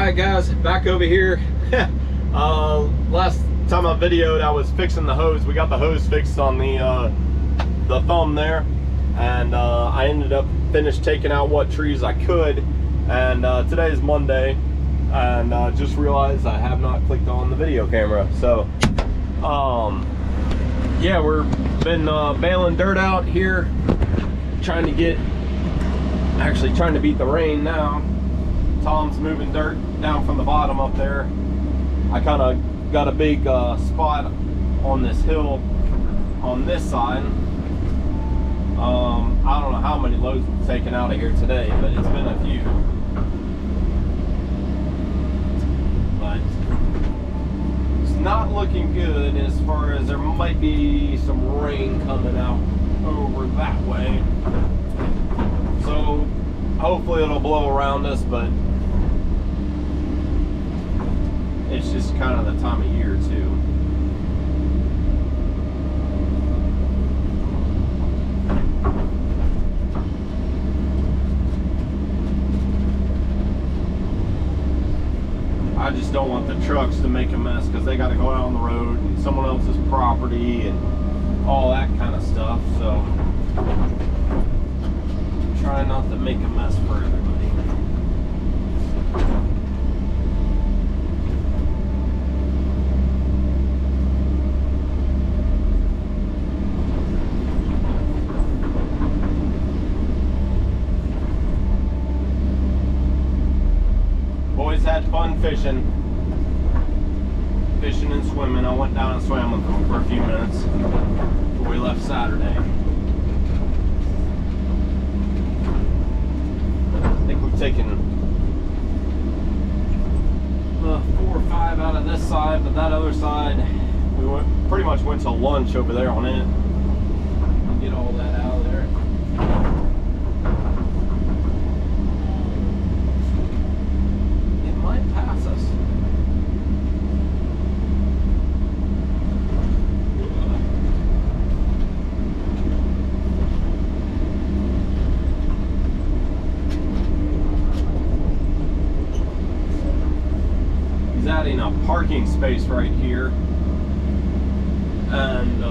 Alright guys, back over here. Last time I videoed, I was fixing the hose. We got the hose fixed on the thumb there, and I ended up finished taking out what trees I could. And today is Monday, and just realized I have not clicked on the video camera. So yeah, we've been baling dirt out here, trying to beat the rain now. Tom's moving dirt down from the bottom up there. I kind of got a big spot on this hill on this side. I don't know how many loads we've taken out of here today, but it's been a few. But it's not looking good as far as there might be some rain coming out over that way. So hopefully it'll blow around us, but it's just kind of the time of year too. I just don't want the trucks to make a mess because they got to go out on the road and someone else's property and all that kind of stuff. So try not to make a mess for everybody. Boys had fun fishing and swimming. I went down and swam with them for a few minutes before we left Saturday. I think we've taken 4 or 5 out of this side, but that other side we pretty much went to lunch over there on it. Get all that out of there. It might pass us. Adding a parking space right here, and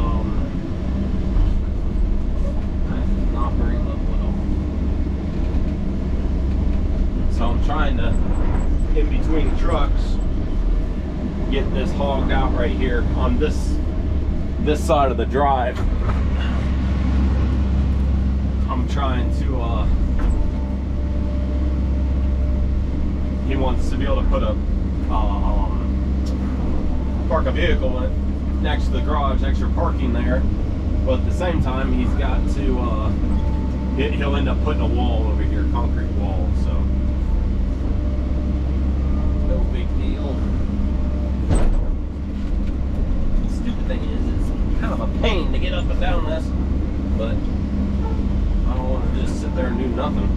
that's not very level at all. So I'm trying to, in between trucks, get this hogged out right here on this side of the drive. I'm trying to he wants to be able to put a park a vehicle next to the garage, extra parking there, but at the same time he's got to he'll end up putting a wall over here, concrete wall, so no big deal. The stupid thing is it's kind of a pain to get up and down this, but I don't want to just sit there and do nothing.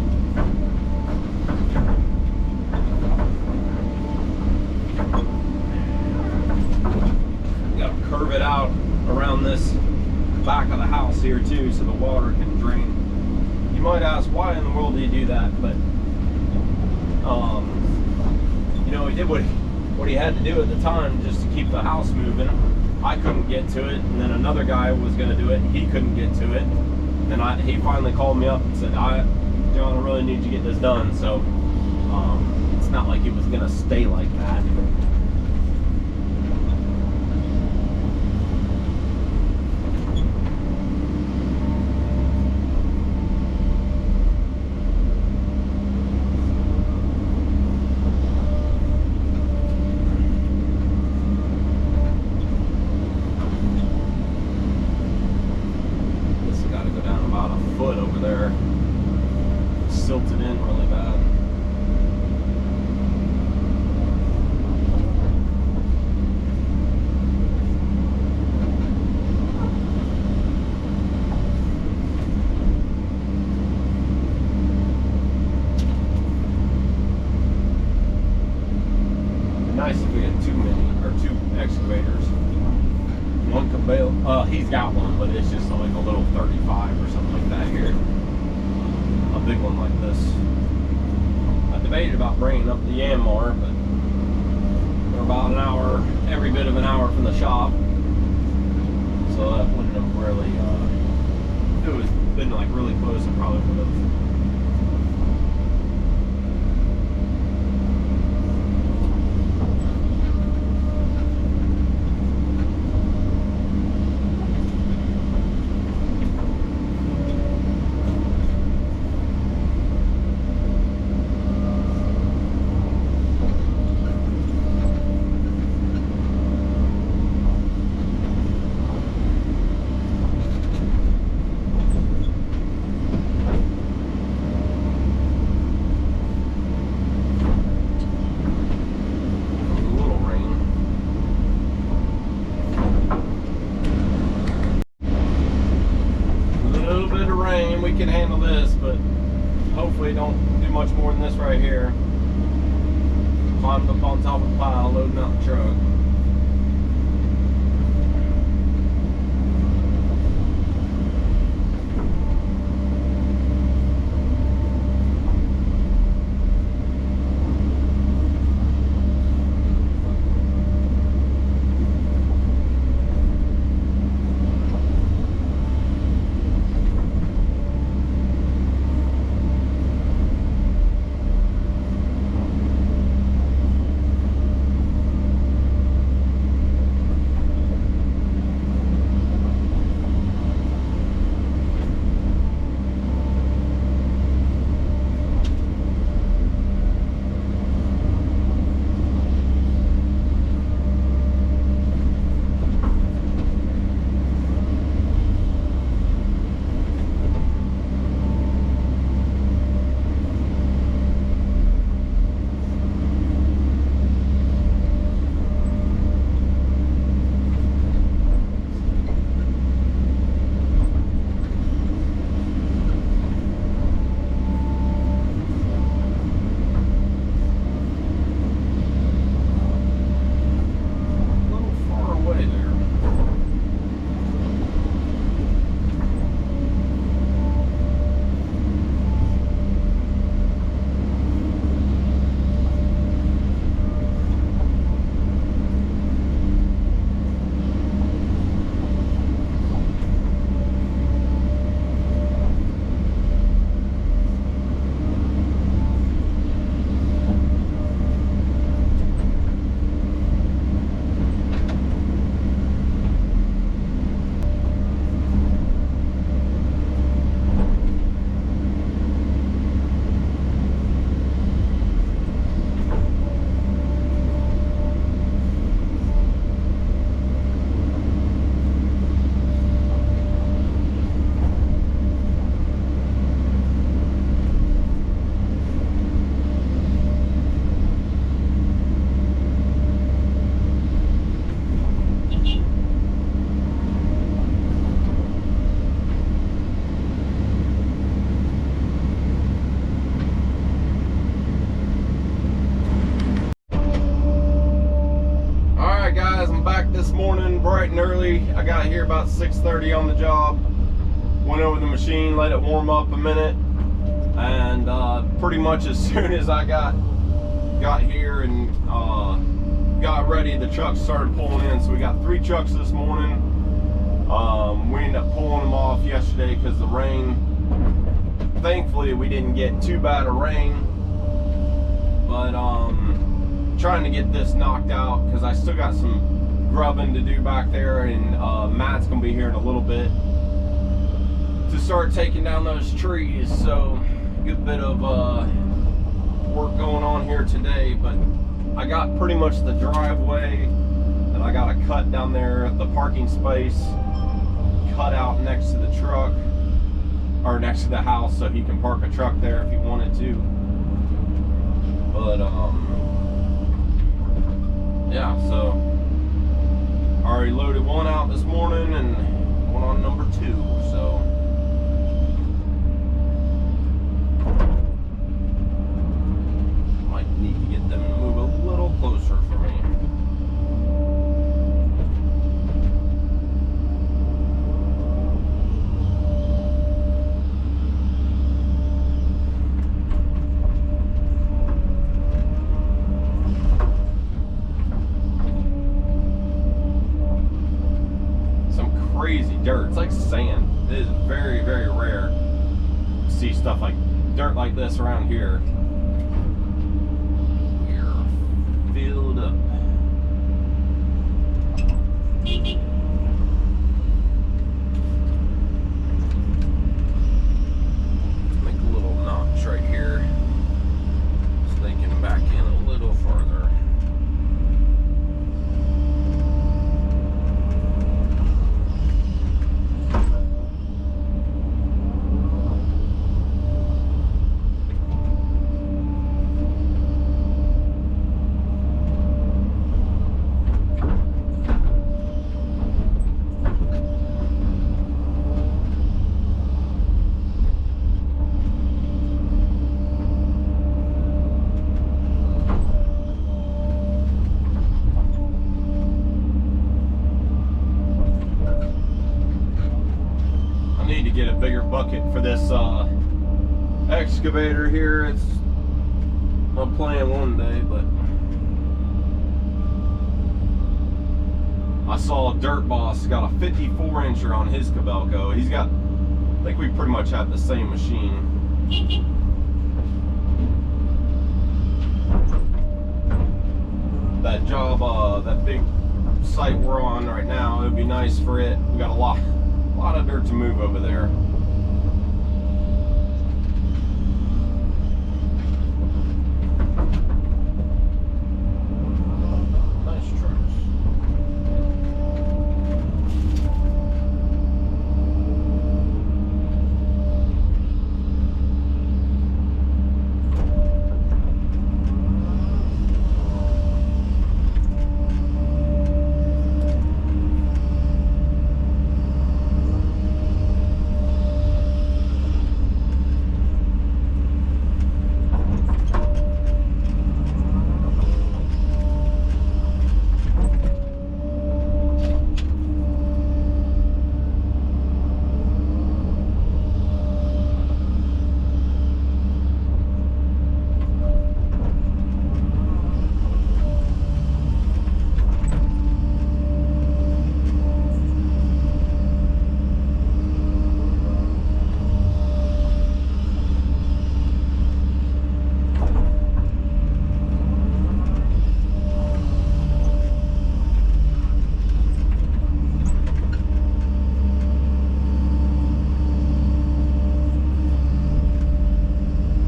Curve it out around this back of the house here too, so the water can drain. You might ask, why in the world do you do that? But you know, he did what he had to do at the time just to keep the house moving. I couldn't get to it, and then another guy was going to do it. He couldn't get to it. Then he finally called me up and said, John, I really need you to get this done. So it's not like it was going to stay like that. Over there, silted in really bad. It'd be nice if we had two excavators. One could bale. He's got one, but it's just like a little 35 or something like that here. A big one like this. I debated about bringing up the Yanmar, but about an hour, every bit of an hour from the shop. So that wouldn't have really, if it was been like really close, I probably would have. We can handle this, but hopefully don't do much more than this right here. Climbed up on top of the pile, loading out the truck. This morning bright and early. I got here about 6:30 on the job, went over the machine, let it warm up a minute, and pretty much as soon as I got here and got ready, the trucks started pulling in. So we got 3 trucks this morning. We ended up pulling them off yesterday because the rain, thankfully we didn't get too bad of rain, but trying to get this knocked out because I still got some grubbing to do back there, and Matt's gonna be here in a little bit to start taking down those trees. So good bit of work going on here today, but I got pretty much the driveway, and I got a cut down there, the parking space cut out next to the truck, or next to the house, so he can park a truck there if he wanted to. But yeah, so already loaded one out this morning and going on number 2, so might need to get them to move a little closer for me. dirt. It's like sand. It is very, very rare to see stuff like dirt like this around here. We're filled up. Make a little notch right here so they can back in a little farther. Get a bigger bucket for this excavator here. It's a plan one day, but I saw Dirt Boss got a 54 incher on his Cabelco. He's got, I think we pretty much have the same machine. That job, that big site we're on right now, it would be nice for it. We got a lot of dirt to move over there. Nice trucks.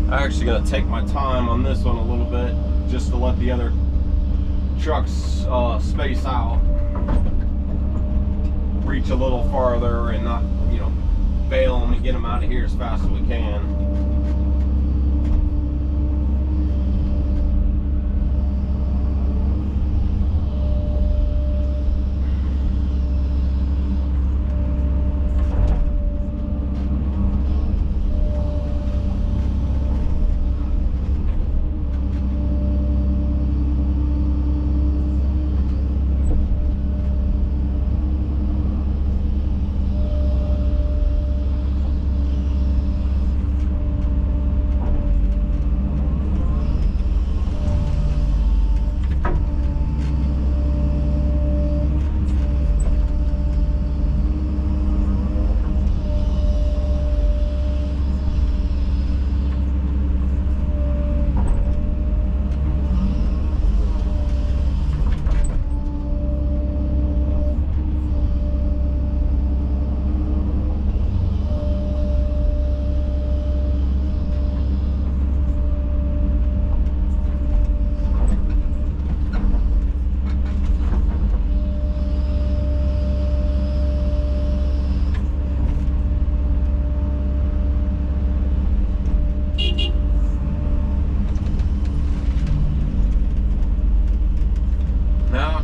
I'm actually going to take my time on this one a little bit just to let the other trucks space out, reach a little farther, and not, you know, bail them and get them out of here as fast as we can.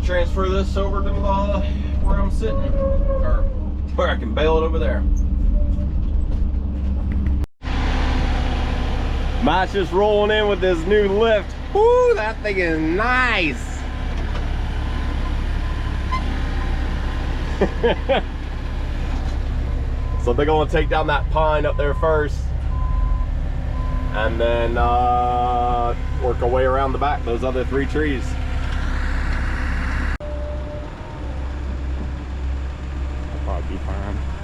Transfer this over to where I'm sitting, or where I can bail it over there. Matt's just rolling in with this new lift. Woo, that thing is nice. So they're going to take down that pine up there first, and then work our way around the back, those other 3 trees. Be fine.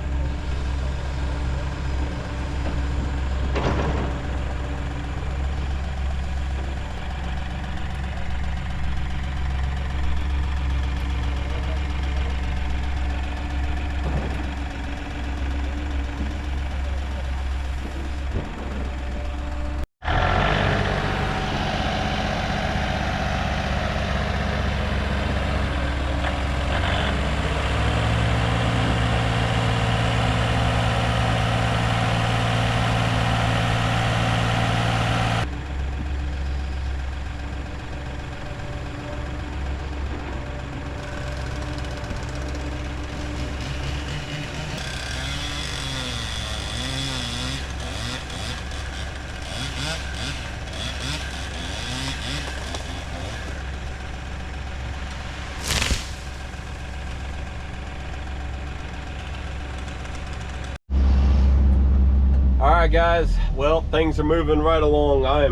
guys, well, things are moving right along. I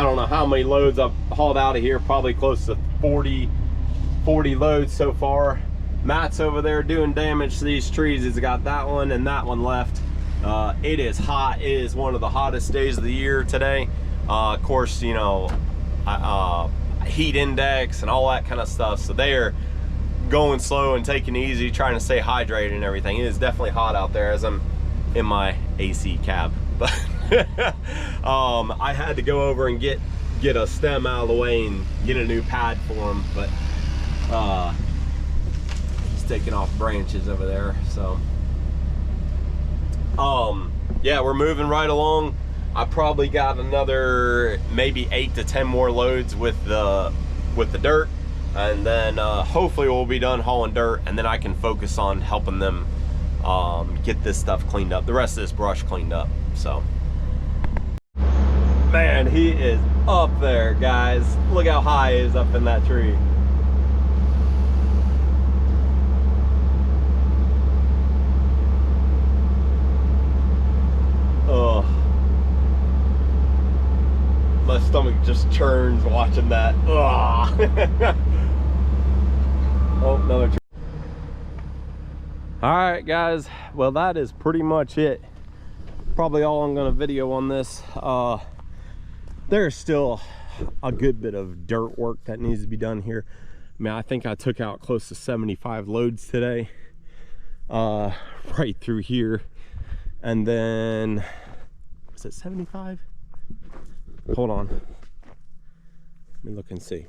don't know how many loads I've hauled out of here, probably close to 40 loads so far. Matt's over there doing damage to these trees. He's got that one and that one left. It is hot. It is one of the hottest days of the year today. Of course, you know, heat index and all that kind of stuff, so they are going slow and taking it easy, trying to stay hydrated and everything. It is definitely hot out there as I'm in my AC cab, but I had to go over and get a stem out of the way and get a new pad for him, but he's taking off branches over there. So yeah, we're moving right along. I probably got another maybe 8 to 10 more loads with the dirt, and then hopefully we'll be done hauling dirt, and then I can focus on helping them get this stuff cleaned up, the rest of this brush cleaned up. So man, he is up there, guys. Look how high he is up in that tree. Oh, my stomach just churns watching that. Oh, oh, another tree. All right, guys, well, that is pretty much it. Probably all I'm gonna video on this. There's still a good bit of dirt work that needs to be done here. I mean, I think I took out close to 75 loads today, right through here. And then, was it 75? Hold on, let me look and see.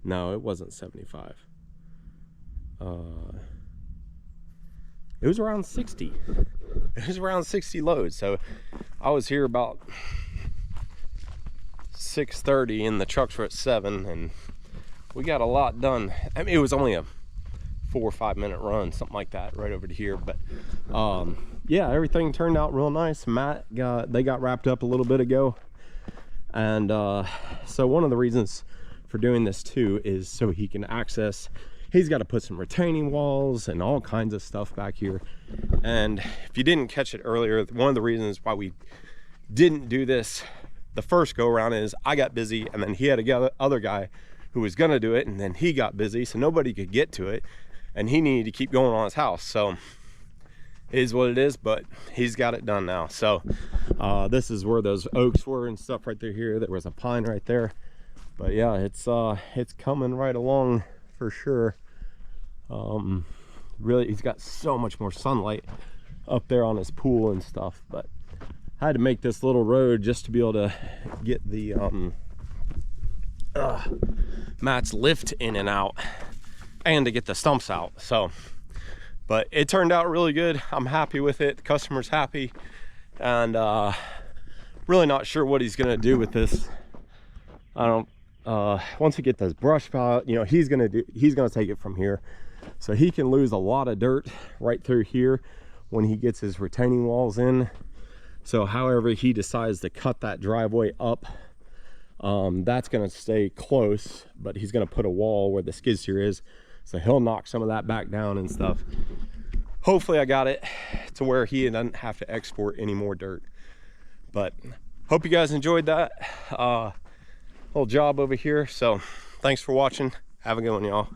No, it wasn't 75. It was around 60. It was around 60 loads. So I was here about 6:30 and the trucks were at 7, and we got a lot done. I mean, it was only a 4 or 5 minute run, something like that, right over to here. But yeah, everything turned out real nice. They got wrapped up a little bit ago, and so one of the reasons for doing this too is so he can access. He's got to put some retaining walls and all kinds of stuff back here. And if you didn't catch it earlier, one of the reasons why we didn't do this the first go around is I got busy, and then he had a other guy who was gonna do it, and then he got busy, so nobody could get to it, and he needed to keep going on his house. So it is what it is, but he's got it done now. So this is where those oaks were and stuff right through here. There was a pine right there. But yeah, it's coming right along for sure. Really, he's got so much more sunlight up there on his pool and stuff. But I had to make this little road just to be able to get the Matt's lift in and out, and to get the stumps out. So, but it turned out really good. I'm happy with it. The customer's happy, and really not sure what he's gonna do with this. I don't. Once we get this brush pile, you know, he's gonna take it from here, so he can lose a lot of dirt right through here when he gets his retaining walls in. So however he decides to cut that driveway up, that's gonna stay close, but he's gonna put a wall where the skid steer is, so he'll knock some of that back down and stuff. Hopefully I got it to where he doesn't have to export any more dirt. But hope you guys enjoyed that little job over here. So thanks for watching. Have a good one, y'all.